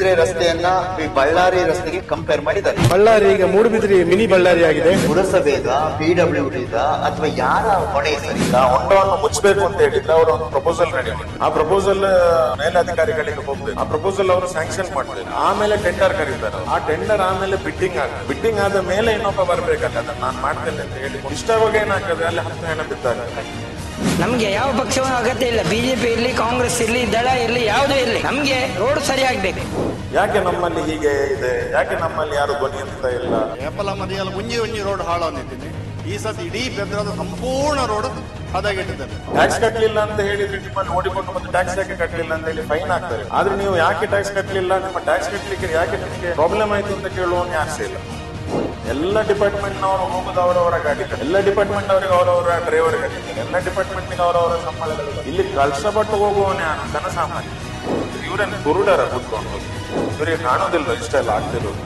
ಮೂಡುಬಿದ್ರೆ ರಸ್ತೆಯನ್ನ ಈ ಬಳ್ಳಾರಿ ರಸ್ತೆಗೆ ಕಂಪೇರ್ ಮಾಡಿದ್ದಾರೆ. ಬಳ್ಳಾರಿ ಈಗ ಮೂಡುಬಿದ್ರೆ ಮಿನಿ ಬಳ್ಳಾರಿ ಆಗಿದೆ. ಪುರಸಭೆಗ PWD ಅಥವಾ ಯಾರ ಹೊಣೆ ಸರ್? ಈಗ ಹೊಂಡವನ್ನು ಮುಚ್ಚಬೇಕು ಅಂತ ಹೇಳಿದ್ರೆ ಅವರು ಒಂದು ಪ್ರಪೋಸಲ್ ರೆಡಿ ಮಾಡಿ, ಆ ಪ್ರಪೋಸಲ್ ಮೇಲಧಿಕಾರಿಗಳಿಗೆ ಹೋಗ್ಬೇಕು. ಆ ಪ್ರಪೋಸಲ್ ಅವರು ಸ್ಯಾಂಕ್ಷನ್ ಮಾಡ್ಬೇಕು. ಆಮೇಲೆ ಟೆಂಡರ್ ಕರೀತಾರೆ. ಆ ಟೆಂಡರ್ ಆಮೇಲೆ ಬಿಡ್ಡಿಂಗ್ ಆದ ಮೇಲೆ ಇನ್ನೊಬ್ಬ ಬರ್ಬೇಕಲ್ಲ, ಅದನ್ನ ನಾನು ಮಾಡ್ತೇನೆ ಅಂತ ಹೇಳಿ ಇಷ್ಟವಾಗ ಏನಾಗ್ತದೆ, ಅಲ್ಲಿ 10 ಹೆಣ ಬಿದ್ದಾಗ. ನಮ್ಗೆ ಯಾವ ಪಕ್ಷವೂ ಅಗತ್ಯ ಇಲ್ಲ. ಬಿಜೆಪಿ ಇರ್ಲಿ, ಕಾಂಗ್ರೆಸ್ ಇರ್ಲಿ, ದಳ ಇರ್ಲಿ, ಯಾವುದೇ ಇರ್ಲಿ, ನಮ್ಗೆ ರೋಡ್ ಸರಿ ಆಗ್ಬೇಕು. ಯಾಕೆ ನಮ್ಮಲ್ಲಿ ಹೀಗೆ ಇದೆ? ಯಾಕೆ ನಮ್ಮಲ್ಲಿ ಯಾರು ಧ್ವನಿ ಅಂತ ಇಲ್ಲ? ಏಪಲ ಮದಿಯಲ್ಲ ಒಂಜಿ ರೋಡ್ ಹಾಳಾಗಿದ್ದೀನಿ. ಈ ಸತಿ ಇಡೀ ಬೆದ್ರದ ಸಂಪೂರ್ಣ ರೋಡ್ ಹದಗೆಟ್ಟಿದ್ದಾರೆ. ಟ್ಯಾಕ್ಸ್ ಕಟ್ಟಲಿಲ್ಲ ಅಂತ ಹೇಳಿದ್ರೆ ನಿಮ್ಮಲ್ಲಿ ಓಡಿಕೊಂಡು ಬಂದು ಟ್ಯಾಕ್ಸ್ ಯಾಕೆ ಕಟ್ಟಲಿಲ್ಲ ಅಂತ ಹೇಳಿ ಫೈನ್ ಹಾಕ್ತಾರೆ. ಆದ್ರೆ ನೀವು ಯಾಕೆ ಟ್ಯಾಕ್ಸ್ ಕಟ್ಟಲಿಲ್ಲ, ನಿಮ್ಮ ಟ್ಯಾಕ್ಸ್ ಕಟ್ಟಲಿಕ್ಕೆ ಯಾಕೆ ನಿಮಗೆ ಪ್ರಾಬ್ಲಮ್ ಆಯ್ತು ಅಂತ ಕೇಳುವವನು ಯಾಕೆ ಇಲ್ಲ. ಎಲ್ಲ ಡಿಪಾರ್ಟ್ಮೆಂಟ್ ನವರು ಹೋಗುದು ಅವರವರ ಗಾಡಿ, ಎಲ್ಲ ಡಿಪಾರ್ಟ್ಮೆಂಟ್ ಅವರಿಗೆ ಅವರವರ ಡ್ರೈವರ್ ಗಾಡಿ, ಎಲ್ಲ ಡಿಪಾರ್ಟ್ಮೆಂಟ್ ಅವರವರ ಸಂಬಳಗಳು. ಇಲ್ಲಿ ಕಳ್ಸಪಟ್ಟು ಹೋಗುವವನೇ ಜನಸಾಮಾನ್ಯ. ಇವರನ್ನು ಕುರುಡರ ಕೂತ್ಕೊಂಡು ಇವರಿಗೆ ಕಾಣೋದಿಲ್ಲ ಇಷ್ಟೆಲ್ಲ ಆಗ್ತಿರೋದು.